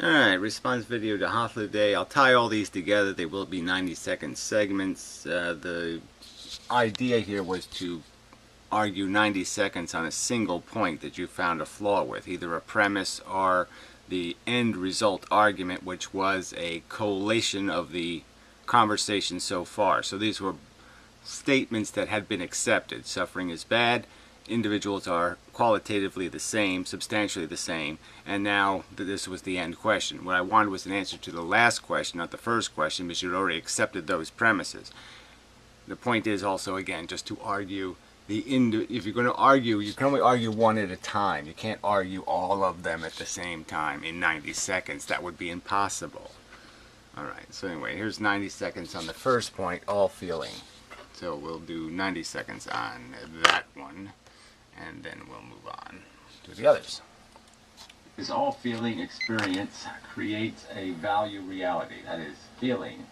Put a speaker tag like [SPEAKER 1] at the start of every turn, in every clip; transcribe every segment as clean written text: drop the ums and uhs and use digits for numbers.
[SPEAKER 1] Alright, response video to Hythloday. I'll tie all these together. They will be 90-second segments. The idea here was to argue 90 seconds on a single point that you found a flaw with, either a premise or the end result argument, which was a collation of the conversation so far. So these were statements that had been accepted. Suffering is bad. Individuals are qualitatively the same, substantially the same, and now this was the end question. What I wanted was an answer to the last question, not the first question, because you'd already accepted those premises. The point is also, again, just to argue if you're going to argue, you can only argue one at a time. You can't argue all of them at the same time in 90 seconds. That would be impossible. Alright, so anyway, here's 90 seconds on the first point, all feeling. So we'll do 90 seconds on that one, and then we'll move on to the others.
[SPEAKER 2] This all feeling experience creates a value reality. That is, feeling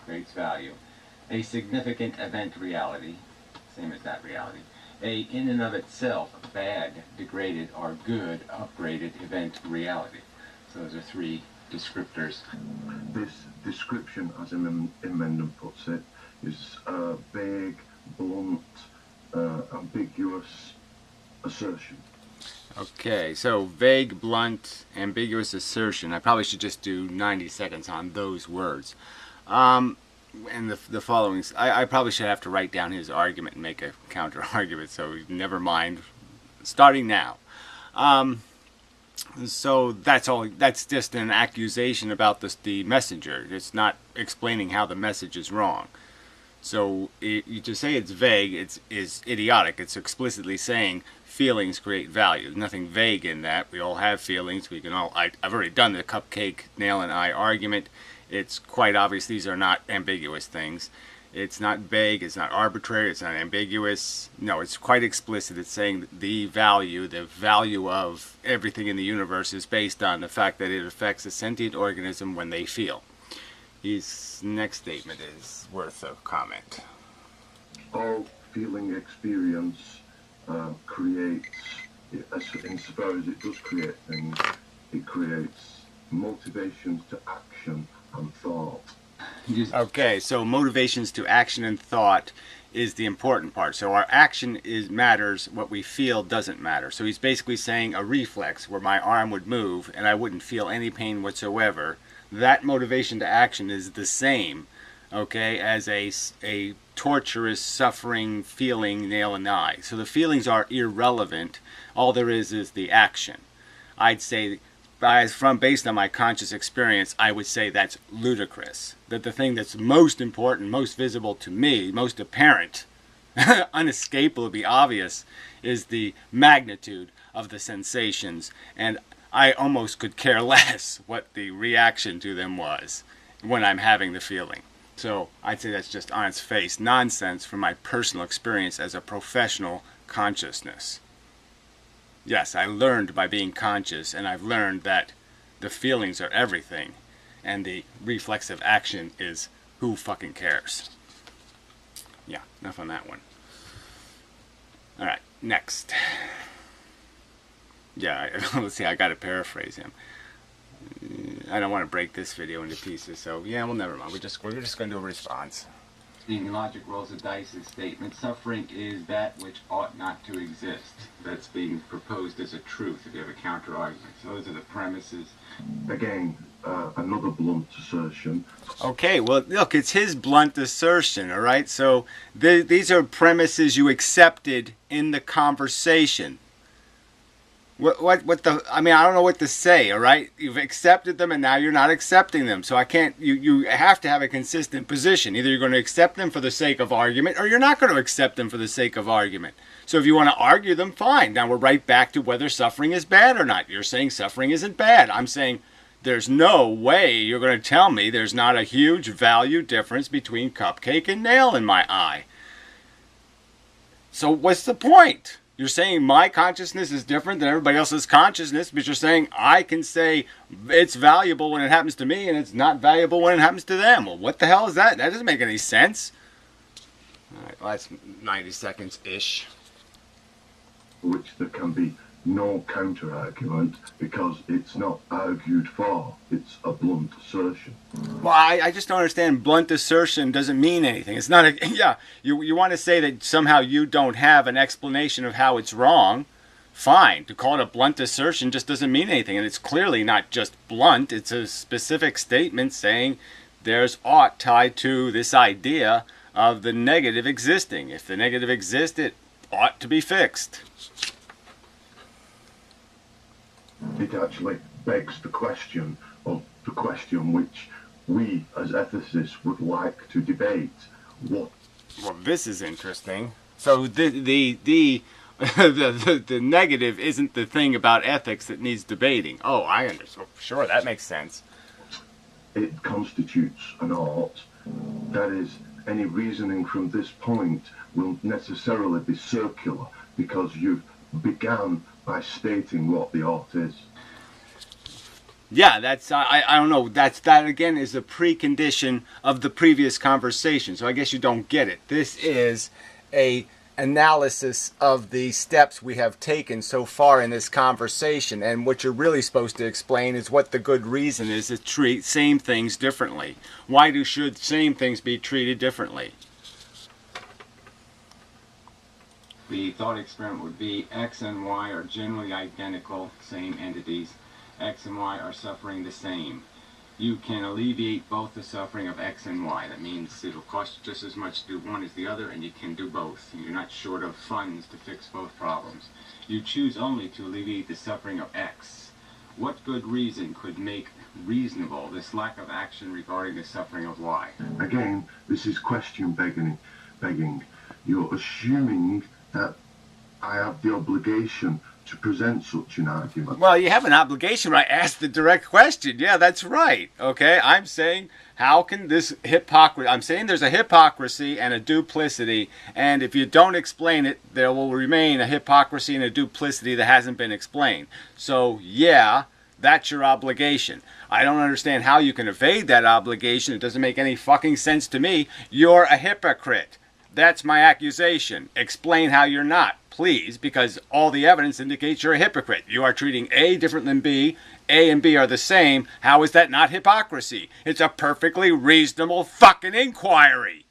[SPEAKER 2] creates value. A significant event reality, same as that reality. A in and of itself bad, degraded, or good, upgraded event reality. So those are three descriptors.
[SPEAKER 3] This description, as Inmendham puts it, is a vague, blunt, ambiguous assertion.
[SPEAKER 1] Okay, so vague, blunt, ambiguous assertion. I probably should just do 90 seconds on those words. And the following, I probably should have to write down his argument and make a counter argument, so never mind. Starting now. So that's all. That's just an accusation about the messenger. It's not explaining how the message is wrong. So you to say it's vague, is idiotic. It's explicitly saying feelings create value. There's nothing vague in that. We all have feelings. We can all. I've already done the cupcake nail and eye argument. It's quite obvious these are not ambiguous things. It's not vague. It's not arbitrary. It's not ambiguous. No, it's quite explicit. It's saying the value of everything in the universe is based on the fact that it affects a sentient organism when they feel. His next statement is worth a comment.
[SPEAKER 3] All feeling experience creates, insofar as it does create things, it creates motivations to action and thought.
[SPEAKER 1] Okay, so motivations to action and thought is the important part. So our action matters, what we feel doesn't matter. So he's basically saying a reflex where my arm would move and I wouldn't feel any pain whatsoever. That motivation to action is the same, okay, as a torturous, suffering feeling nail and eye. So the feelings are irrelevant. All there is the action. I'd say, based on my conscious experience, I would say that's ludicrous. That the thing that's most important, most visible to me, most apparent, unescapably obvious, is the magnitude of the sensations. And I almost could care less what the reaction to them was when I'm having the feeling. So I'd say that's just on its face nonsense from my personal experience as a professional consciousness. Yes, I learned by being conscious, and I've learned that the feelings are everything, and the reflexive action is who fucking cares. Yeah, enough on that one. Alright, next. Yeah, let's see, I gotta paraphrase him. I don't want to break this video into pieces, so yeah, well, never mind. We're just going to do a response.
[SPEAKER 2] Being logic rolls of dice's statement, suffering is that which ought not to exist. That's being proposed as a truth if you have a counter argument. So those are the premises.
[SPEAKER 3] Again, another blunt assertion.
[SPEAKER 1] Okay, well, look, it's his blunt assertion, all right? So these are premises you accepted in the conversation. I mean, I don't know what to say, all right? You've accepted them and now you're not accepting them. So I can't, you have to have a consistent position. Either you're going to accept them for the sake of argument or you're not going to accept them for the sake of argument. So if you want to argue them, fine. Now we're right back to whether suffering is bad or not. You're saying suffering isn't bad. I'm saying there's no way you're going to tell me there's not a huge value difference between cupcake and nail in my eye. So what's the point? You're saying my consciousness is different than everybody else's consciousness, but you're saying I can say it's valuable when it happens to me and it's not valuable when it happens to them. Well, what the hell is that? That doesn't make any sense. All right, well, that's 90 seconds-ish.
[SPEAKER 3] Which there can be no counter-argument because it's not argued for. It's a blunt assertion.
[SPEAKER 1] Well, I just don't understand. Blunt assertion doesn't mean anything. It's not a, yeah, you want to say that somehow you don't have an explanation of how it's wrong. Fine. To call it a blunt assertion just doesn't mean anything. And it's clearly not just blunt. It's a specific statement saying there's ought tied to this idea of the negative existing. If the negative exists, it ought to be fixed.
[SPEAKER 3] It actually begs the question of the question which we as ethicists would like to debate. What?
[SPEAKER 1] Well, this is interesting. So the negative isn't the thing about ethics that needs debating. Oh, I understand. Sure, that makes sense.
[SPEAKER 3] It constitutes an ought. That is, any reasoning from this point will necessarily be circular because you've began by stating what the ought is.
[SPEAKER 1] Yeah, that's I don't know. That again is a precondition of the previous conversation. So I guess you don't get it. This is a analysis of the steps we have taken so far in this conversation, and what you're really supposed to explain is what the good reason is to treat same things differently. Why should same things be treated differently?
[SPEAKER 2] The thought experiment would be X and Y are generally identical, same entities. X and Y are suffering the same. You can alleviate both the suffering of X and Y. That means it'll cost just as much to do one as the other, and you can do both. You're not short of funds to fix both problems. You choose only to alleviate the suffering of X. What good reason could make reasonable this lack of action regarding the suffering of Y?
[SPEAKER 3] Again, this is question begging. You're assuming that I have the obligation to present such an argument.
[SPEAKER 1] Well, you have an obligation when I ask the direct question. Yeah, that's right. Okay, I'm saying, how can this hypocrisy... I'm saying there's a hypocrisy and a duplicity, and if you don't explain it, there will remain a hypocrisy and a duplicity that hasn't been explained. So, yeah, that's your obligation. I don't understand how you can evade that obligation. It doesn't make any fucking sense to me. You're a hypocrite. That's my accusation. Explain how you're not, please, because all the evidence indicates you're a hypocrite. You are treating A different than B. A and B are the same. How is that not hypocrisy? It's a perfectly reasonable fucking inquiry.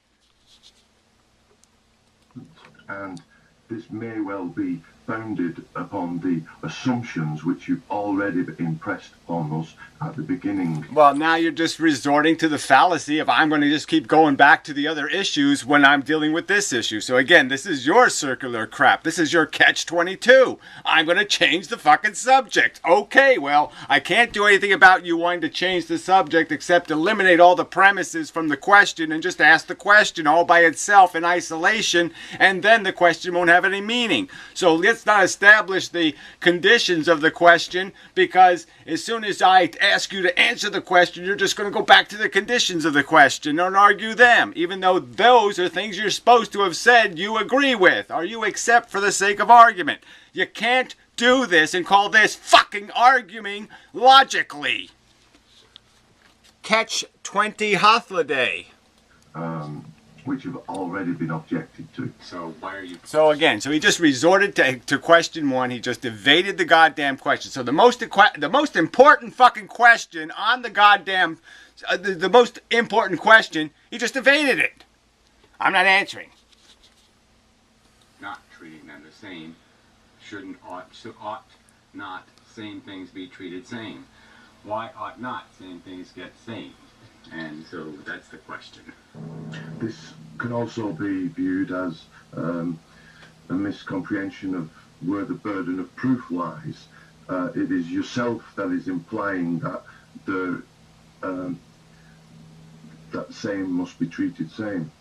[SPEAKER 3] And this may well be founded upon the assumptions which you've already impressed on us at the beginning.
[SPEAKER 1] Well, now you're just resorting to the fallacy of I'm going to just keep going back to the other issues when I'm dealing with this issue. So again, this is your circular crap. This is your catch-22. I'm going to change the fucking subject. Okay, well, I can't do anything about you wanting to change the subject except eliminate all the premises from the question and just ask the question all by itself in isolation, and then the question won't have any meaning. So let's not establish the conditions of the question, because as soon as I ask you to answer the question, you're just going to go back to the conditions of the question and argue them, even though those are things you're supposed to have said you agree with, or you accept for the sake of argument. You can't do this and call this fucking arguing logically. Catch 20 Hythloday.
[SPEAKER 3] Which have already been objected to.
[SPEAKER 2] So why are you...
[SPEAKER 1] So again, he just resorted to question one. He just evaded the goddamn question. So the most important fucking question on the goddamn... the most important question, he just evaded it. I'm not answering.
[SPEAKER 2] Not treating them the same. Ought not same things be treated same? Why ought not same things get same? And so that's the question.
[SPEAKER 3] This can also be viewed as a miscomprehension of where the burden of proof lies. It is yourself that is implying that that same must be treated same.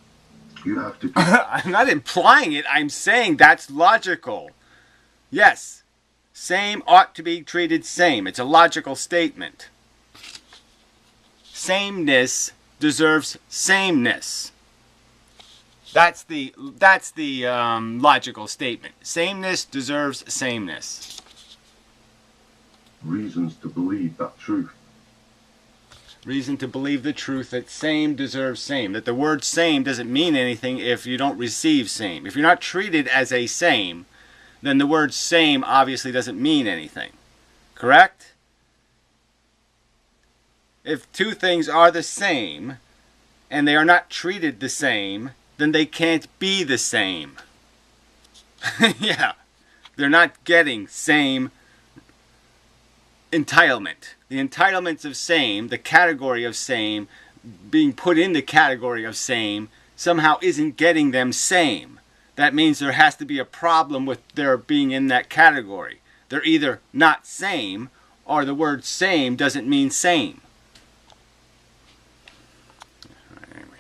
[SPEAKER 3] You have to...
[SPEAKER 1] I'm not implying it. I'm saying that's logical. Yes, same ought to be treated same. It's a logical statement. Sameness deserves sameness. That's the logical statement. Sameness deserves sameness.
[SPEAKER 3] Reasons to believe that truth.
[SPEAKER 1] Reason to believe the truth that same deserves same. That the word same doesn't mean anything if you don't receive same. If you're not treated as a same, then the word same obviously doesn't mean anything. Correct? If two things are the same and they are not treated the same, then they can't be the same. Yeah. They're not getting same entitlement. The entitlements of same, the category of same, being put in the category of same, somehow isn't getting them same. That means there has to be a problem with their being in that category. They're either not same, or the word same doesn't mean same. Anyway,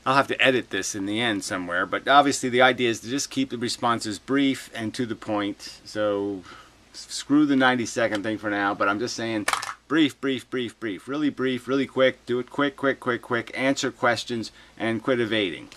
[SPEAKER 1] I'll have to edit this in the end somewhere, but obviously the idea is to just keep the responses brief and to the point. So screw the 90-second thing for now, but I'm just saying brief, brief, brief, brief. Really brief, really quick. Do it quick, quick, quick, quick. Answer questions and quit evading.